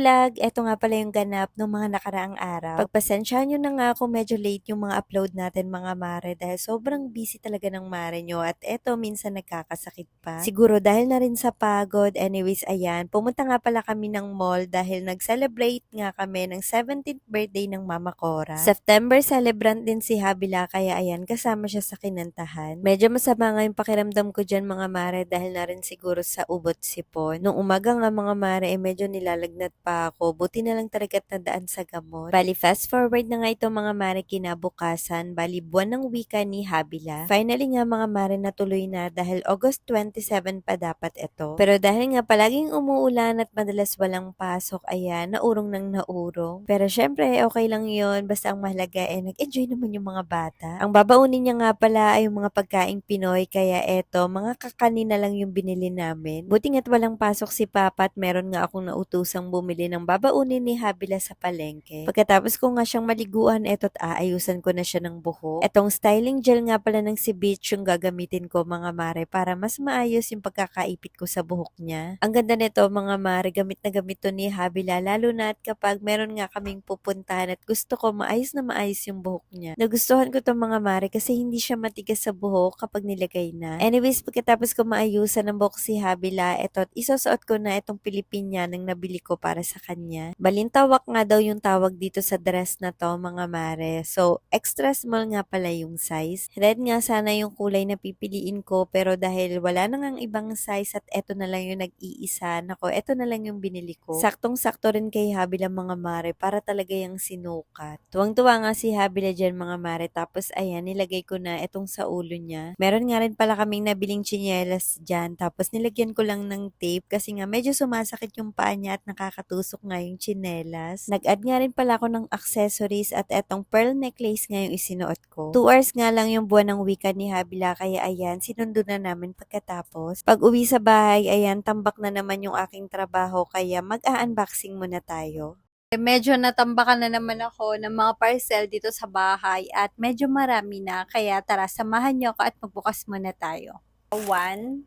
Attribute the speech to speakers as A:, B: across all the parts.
A: vlog, eto nga pala yung ganap ng mga nakaraang araw. Pagpasensyahan nyo na nga kung medyo late yung mga upload natin mga mare dahil sobrang busy talaga ng mare nyo at eto minsan nagkakasakit pa. Siguro dahil na rin sa pagod. Anyways, ayan, pumunta nga pala kami ng mall dahil nag-celebrate nga kami ng 17th birthday ng Mama Cora. September celebrant din si Habila kaya ayan, kasama siya sa kinantahan. Medyo masama nga yung pakiramdam ko dyan mga mare dahil na rin siguro sa ubot sipon. Nung umaga nga mga mare, medyo nilalagnat pa ako. Buti na lang talaga at nadaan sa gamot. Bali, fast forward na nga ito mga mare kinabukasan. Bali, buwan ng wika ni Habila. Finally nga mga mare natuloy na dahil August 27 pa dapat ito. Pero dahil nga palaging umuulan at madalas walang pasok, ayan, naurong ng naurong. Pero syempre, okay lang yon. Basta ang mahalaga nag-enjoy naman yung mga bata. Ang babaunin niya nga pala ay yung mga pagkaing Pinoy, kaya eto, mga kakanin na lang yung binili namin. Buti nga't walang pasok si Papa at meron nga akong nautusang bumili ng babaunin ni Habila sa palengke. Pagkatapos ko nga siyang maliguan, eto't aayusan ko na siya ng buhok. Etong styling gel nga pala ng si Beach yung gagamitin ko mga mare para mas maayos yung pagkakaipit ko sa buhok niya. Ang ganda nito mga mare, gamit na gamit to ni Habila lalo na at kapag meron nga kaming pupuntahan at gusto ko maayos na maayos yung buhok niya. Nagustuhan ko to mga mare kasi hindi siya matigas sa buhok kapag nilagay na. Anyways, pagkatapos ko maayusan ng buhok si Habila, eto't isusuot ko na itong Pilipinian nang nabili ko para sa kanya. Balintawak nga daw yung tawag dito sa dress na to mga mare. So, extra small nga pala yung size. Red nga sana yung kulay na pipiliin ko pero dahil wala na ngang ibang size at eto na lang yung nag-iisa, nako, eto na lang yung binili ko. Saktong-sakto rin kay Habila mga mare para talaga yung sinukat. Tuwang-tuwa nga si Habila dyan mga mare tapos ayan, nilagay ko na etong sa ulo niya. Meron nga rin pala kaming nabiling tsinelas dyan tapos nilagyan ko lang ng tape kasi nga medyo sumasakit yung paa niya at nakakatusok nga yung tsinelas. Nag-add nga rin pala ako ng accessories at etong pearl necklace nga yung isinuot ko. 2 hours nga lang yung buwan ng wika ni Habila kaya ayan, sinundo na namin pagkatapos. Pag uwi sa bahay, ayan, tambak na naman yung aking trabaho kaya mag-a-unboxing muna tayo. Medyo natambakan na naman ako ng mga parcel dito sa bahay at medyo marami na kaya tara samahan niyo ako at magbukas muna tayo. 1,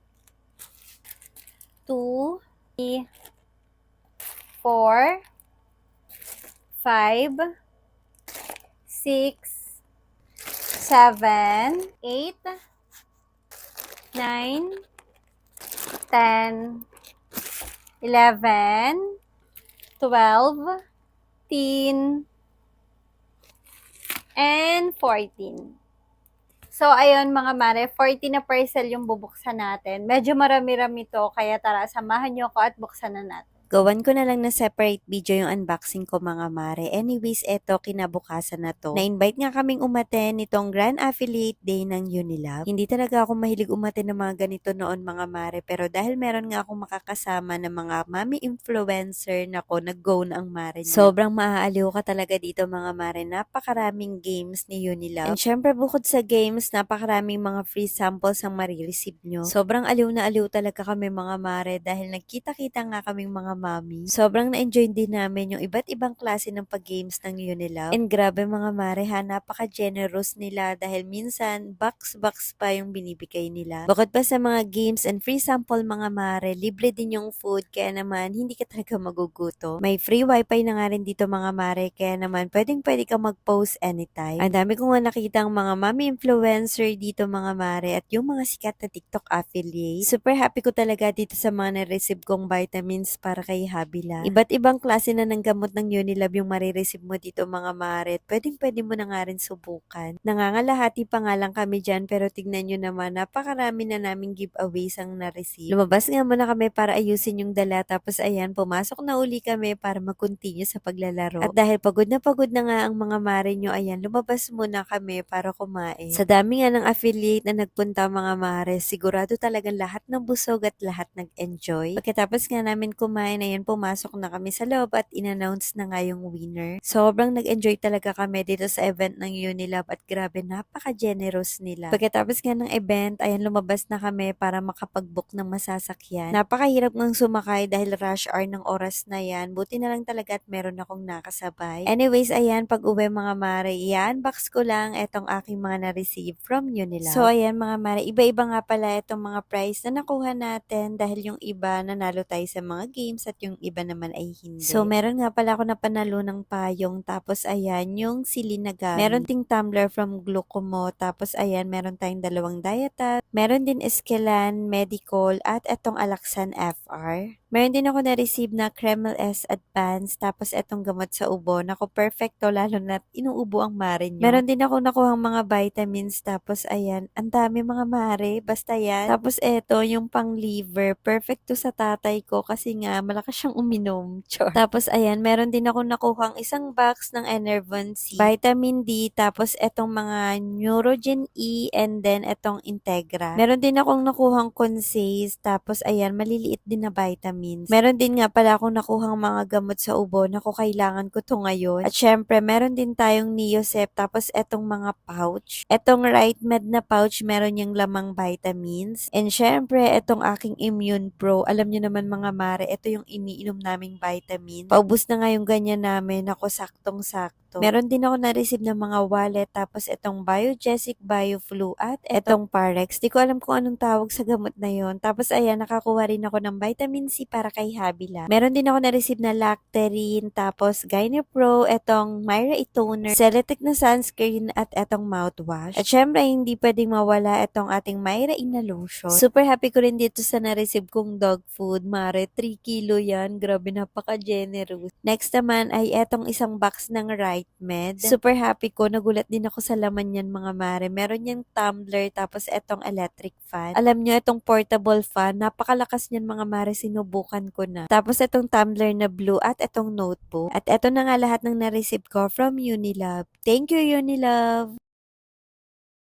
A: 2, 3, 4, 5, 6, 7, 8, 9, 10, 11, 12, 13, and 14. So, ayun mga mare, 14 na parcel yung bubuksan natin. Medyo marami-rami to, kaya tara, samahan nyo ako at buksan na natin. Gawan ko na lang na separate video yung unboxing ko mga mare. Anyways, eto, kinabukasan na to. Na-invite nga kaming umaten nitong Grand Affiliate Day ng Unilab. Hindi talaga ako mahilig umaten ng mga ganito noon mga mare. Pero dahil meron nga akong makakasama ng mga mami influencer, nako, nag-go na ang mare niya. Sobrang maaaliw ka talaga dito mga mare. Napakaraming games ni Unilab. And syempre bukod sa games, napakaraming mga free samples ang marireceive nyo. Sobrang aliw na aliw talaga kami mga mare dahil nagkita-kita nga kaming mga mami. Sobrang na-enjoy din namin yung iba't ibang klase ng pag-games ng Unilab. And grabe mga mare ha, napaka-generous nila dahil minsan box-box pa yung binibigay nila. Bukod pa sa mga games and free sample mga mare, libre din yung food kaya naman hindi ka talaga magugutom. May free wifi na nga rin dito mga mare kaya naman pwedeng-pwede ka mag-post anytime. Ang dami ko nga nakitang mga mami influencer dito mga mare at yung mga sikat na TikTok affiliate. Super happy ko talaga dito sa mga na-receive kong vitamins para kay Habila. Iba't ibang klase na ng gamot ng Unilab yung marireceive mo dito mga mare. Pwedeng-pwede mo na nga rin subukan. Nangangalahati pa nga lang kami dyan pero tignan nyo naman napakarami na naming giveaways ang na-receive. Lumabas nga muna kami para ayusin yung dala tapos ayan pumasok na uli kami para mag-continue sa paglalaro. At dahil pagod na nga ang mga mare nyo, ayan lumabas muna kami para kumain. Sa dami nga ng affiliate na nagpunta mga mare, sigurado talagang lahat ng busog at lahat nag-enjoy. Pagkatapos nga namin kumain, ayan pumasok na kami sa loob at in-announce na nga yung winner. Sobrang nag-enjoy talaga kami dito sa event ng Unilab at grabe napaka-generous nila. Pagkatapos nga ng event, ayan lumabas na kami para makapag-book ng masasakyan. Napakahirap ngang sumakay dahil rush hour ng oras na yan. Buti na lang talaga at meron akong nakasabay. Anyways, ayan pag-uwi mga mare, i-unbox ko lang etong aking mga na-receive from Unilab. So ayan mga mare, iba-iba nga pala itong mga prize na nakuha natin dahil yung iba nanalo tayo sa mga games at yung iba naman ay hindi. So, meron nga pala ako napanalu ng payong, tapos ayan, yung Silinagami. Meron ting tumbler from Glucomo, tapos ayan, meron tayong dalawang Dieta. Meron din Eskelan, Medicol, at etong Alaxan FR. Meron din ako na-receive na Kreml S Advance, tapos etong gamot sa ubo. Naku, perfecto, lalo na inuubo ang mare nyo. Meron din ako nakuhang mga vitamins, tapos ayan, ang dami mga mare, basta yan. Tapos eto, yung pang liver, perfecto sa tatay ko kasi nga malakas siyang uminom. Chor. Tapos ayan, meron din ako nakuhang isang box ng Enervon C, vitamin D, tapos etong mga Neurogen E, and then etong Integra. Meron din akong nakuhang Consace, tapos ayan, maliliit din na vitamins. Meron din nga pala akong nakuhang mga gamot sa ubo na kailangan ko to ngayon. At syempre, meron din tayong Neosep, tapos etong mga pouch. Etong Right Med na pouch, meron yung lamang vitamins. And syempre, etong aking Immune Pro. Alam nyo naman mga mare, ito yung iniinom naming vitamins. Paubos na nga yung ganyan namin. Ako, saktong-sakto. Meron din ako na-receive ng mga wallet, tapos etong Biogesic BioFlu at etong Parex. Di ko alam kung anong tawag sa gamot na yon. Tapos ayan, nakakuha rin ako ng vitamin C para kay Habila. Meron din ako na-receive na Lacterine, tapos Gynepro, etong Myra E-Toner, Celetec na sunscreen, at etong mouthwash. At syempre, hindi pwedeng mawala etong ating Myra E na lotion. Super happy ko rin dito sa na-receive kong dog food. Mare, 3 kilo yan. Grabe, napaka-generous. Next naman ay etong isang box ng Right Med. Super happy ko. Nagulat din ako sa laman yan mga mare. Meron yung tumbler, tapos etong electric fan. Alam nyo, etong portable fan, napakalakas niyan mga mare, sinubukan ko na. Tapos etong tumbler na blue at etong notebook. At eto na nga lahat ng na-receive ko from Unilove. Thank you, Unilove!